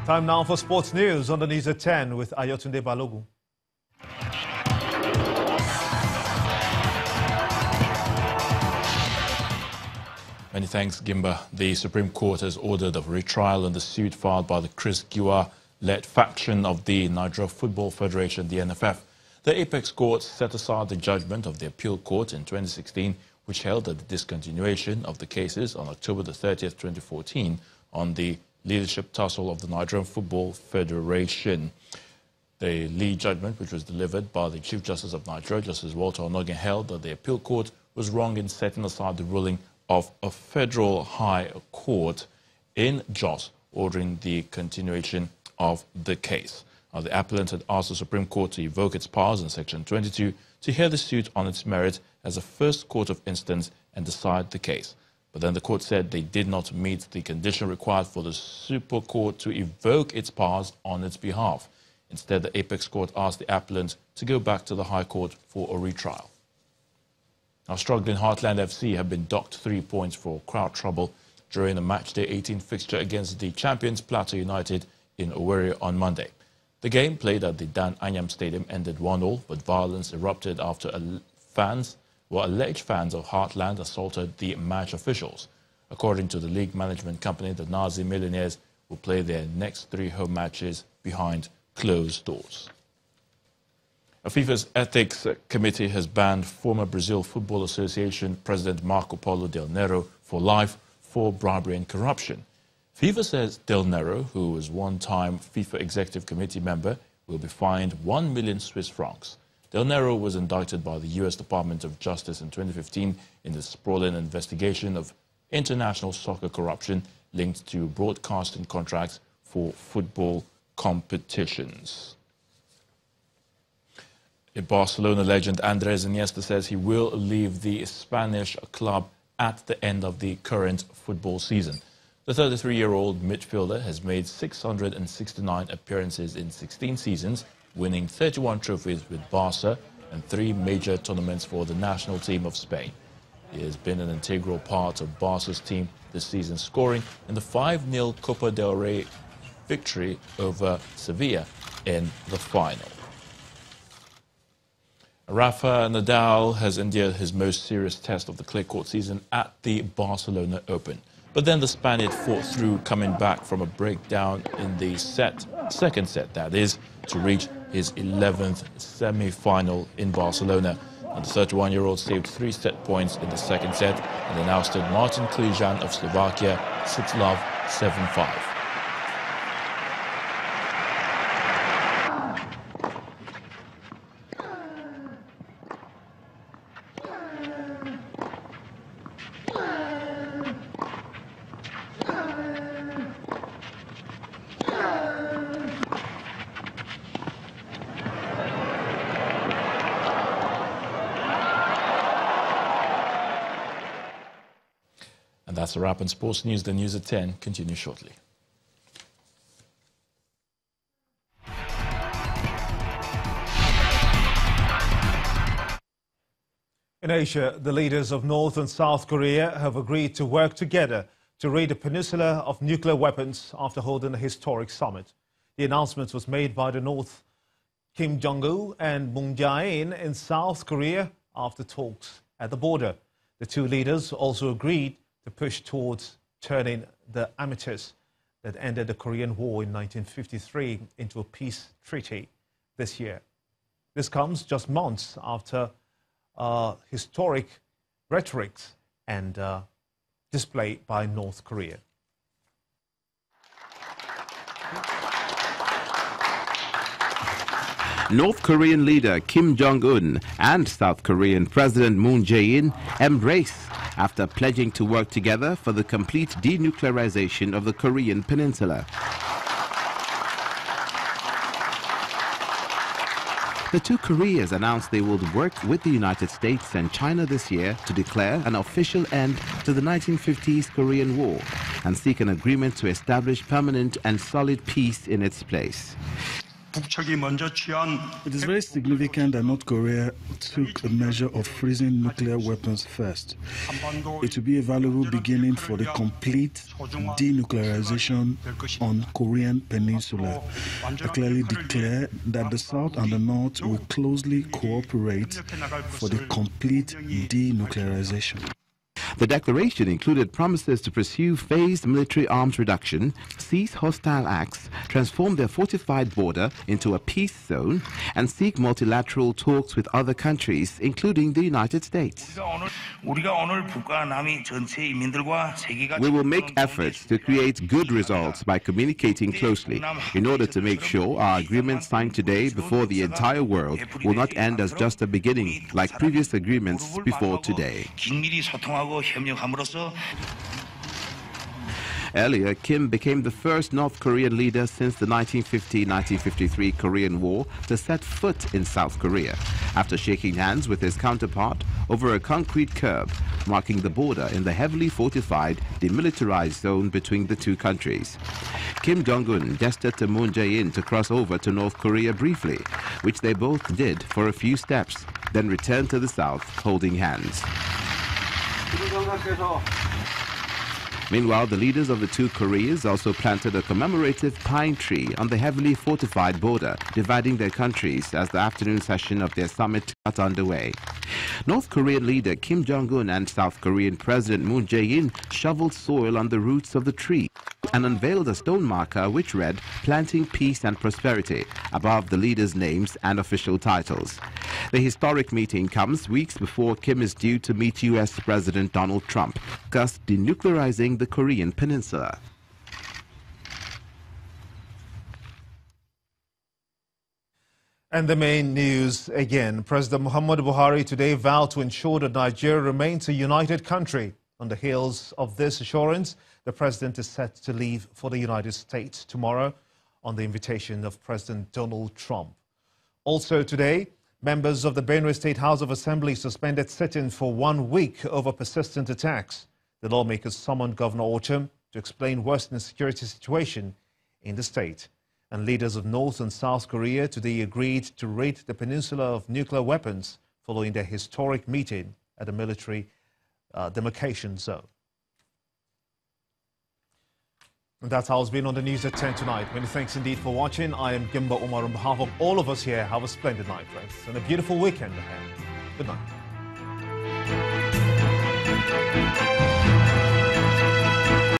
Time now for sports news on the news at 10 with Ayotunde Balogun. Many thanks, Gimba. The Supreme Court has ordered a retrial on the suit filed by the Chris Giwa-led faction of the Nigeria Football Federation, the NFF. The Apex Court set aside the judgment of the Appeal Court in 2016, which held that the discontinuation of the cases on October the 30th, 2014, on the leadership tussle of the Nigerian Football Federation. The lead judgment, which was delivered by the Chief Justice of Nigeria, Justice Walter Onnoghen, held that the Appeal Court was wrong in setting aside the ruling of a federal high court in Jos, ordering the continuation of the case. Now, the appellant had asked the Supreme Court to evoke its powers in Section 22 to hear the suit on its merit as a first court of instance and decide the case. But then the court said they did not meet the condition required for the Super Court to evoke its powers on its behalf. Instead, the Apex Court asked the appellant to go back to the High Court for a retrial. Now, struggling Heartland FC have been docked 3 points for crowd trouble during a matchday 18 fixture against the champions Plateau United in Owerri on Monday. The game, played at the Dan Anyam Stadium, ended 1-1, but violence erupted after alleged fans of Heartland assaulted the match officials. According to the league management company, the Nazi Millionaires will play their next 3 home matches behind closed doors. FIFA's Ethics Committee has banned former Brazil Football Association President Marco Polo Del Nero for life for bribery and corruption. FIFA says Del Nero, who was one-time FIFA Executive Committee member, will be fined 1 million Swiss francs. Del Nero was indicted by the U.S. Department of Justice in 2015 in the sprawling investigation of international soccer corruption linked to broadcasting contracts for football competitions. A Barcelona legend, Andres Iniesta, says he will leave the Spanish club at the end of the current football season. The 33-year-old midfielder has made 669 appearances in 16 seasons, winning 31 trophies with Barca and 3 major tournaments for the national team of Spain. He has been an integral part of Barca's team this season, scoring in the 5-0 Copa del Rey victory over Sevilla in the final. Rafa Nadal has endured his most serious test of the clay court season at the Barcelona Open. But then the Spaniard fought through, coming back from a breakdown in the second set, that is, to reach his 11th semi-final in Barcelona. And the 31-year-old saved 3 set points in the second set and then ousted Martin Klijan of Slovakia 6-love, 7-5. And that's a wrap on sports news. The news at 10 continues shortly. In Asia, the leaders of North and South Korea have agreed to work together to rid the peninsula of nuclear weapons after holding a historic summit. The announcement was made by the North Kim Jong-un and Moon Jae-in in South Korea after talks at the border. The 2 leaders also agreed to push towards turning the armistice that ended the Korean War in 1953 into a peace treaty this year. This comes just months after historic rhetoric and display by North Korea. North Korean leader Kim Jong-un and South Korean President Moon Jae-in embrace after pledging to work together for the complete denuclearization of the Korean peninsula. The 2 Koreas announced they would work with the United States and China this year to declare an official end to the 1950s Korean War and seek an agreement to establish permanent and solid peace in its place. It is very significant that North Korea took a measure of freezing nuclear weapons first. It will be a valuable beginning for the complete denuclearization on Korean Peninsula. I clearly declare that the South and the North will closely cooperate for the complete denuclearization. The declaration included promises to pursue phased military arms reduction, cease hostile acts, transform their fortified border into a peace zone, and seek multilateral talks with other countries, including the United States. We will make efforts to create good results by communicating closely in order to make sure our agreement signed today before the entire world will not end as just a beginning like previous agreements before today. Earlier, Kim became the first North Korean leader since the 1950-1953 Korean War to set foot in South Korea, after shaking hands with his counterpart over a concrete curb, marking the border in the heavily fortified, demilitarized zone between the two countries. Kim Jong-un gestured to Moon Jae-in to cross over to North Korea briefly, which they both did for a few steps, then returned to the south holding hands. Meanwhile, the leaders of the two Koreas also planted a commemorative pine tree on the heavily fortified border, dividing their countries as the afternoon session of their summit got underway. North Korean leader Kim Jong-un and South Korean President Moon Jae-in shoveled soil on the roots of the tree and unveiled a stone marker which read, "Planting Peace and Prosperity," above the leaders' names and official titles. The historic meeting comes weeks before Kim is due to meet U.S. President Donald Trump, thus denuclearizing the Korean Peninsula. And the main news again. President Muhammadu Buhari today vowed to ensure that Nigeria remains a united country. On the heels of this assurance, the president is set to leave for the United States tomorrow on the invitation of President Donald Trump. Also today, members of the Benue State House of Assembly suspended sitting for 1 week over persistent attacks. The lawmakers summoned Governor Orcham to explain worsening security situation in the state. And leaders of North and South Korea today agreed to rid the peninsula of nuclear weapons following their historic meeting at the military demarcation zone. And that's how it's been on the news at 10 tonight. Many thanks indeed for watching. I am Gimba Umar. On behalf of all of us here, have a splendid night, friends, and a beautiful weekend ahead. Good night.